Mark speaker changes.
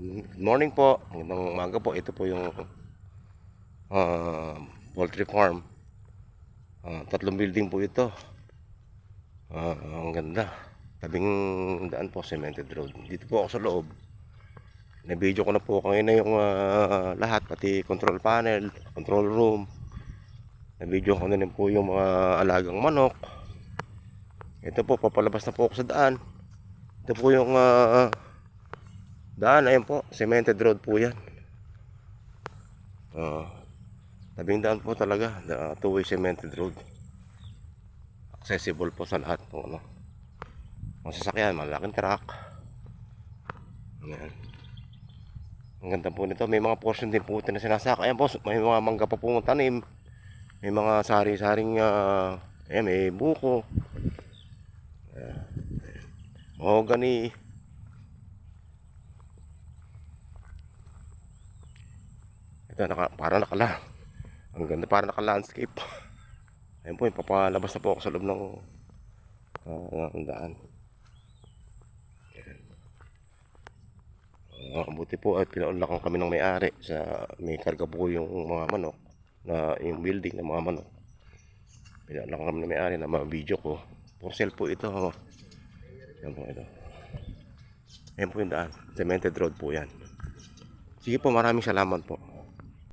Speaker 1: Good morning po. Magandang umaga po. Ito po yung poultry farm. Tatlong building po ito. Ang ganda. Tabing daan po, cemented road. Dito po ako sa loob. Na-video ko na po kanina yung lahat, pati control panel, control room. Na-video ko na rin po yung mga alagang manok. Ito po, papalabas na po ako sa daan. Ito po yung daan, ayun po, cemented road po yan. Tabing daan po talaga, two-way cemented road. Accessible po sa lahat po, ano. Mga sasakyan, malaking truck. Ayan. Ang ganda po nito, may mga portion din po na sinasaka. Ayan po, may mga mangga pa po tanim. May mga sari-saring, ayan, may buko. Mahogany. Ito, parang nakala. Ang ganda, parang naka-landscape. Ayun po, papalabas na po ako sa loob ng daan. Buti po at pinaunlakan kami ng may-ari sa may karga po yung mga manok na yung building ng mga manok. Pinaunlakan kami ng may-ari na ma-video ko. For sale po ito. Yan po ito. Ayan po yung daan. Cemented road po yan. Sige po, maraming salamat po.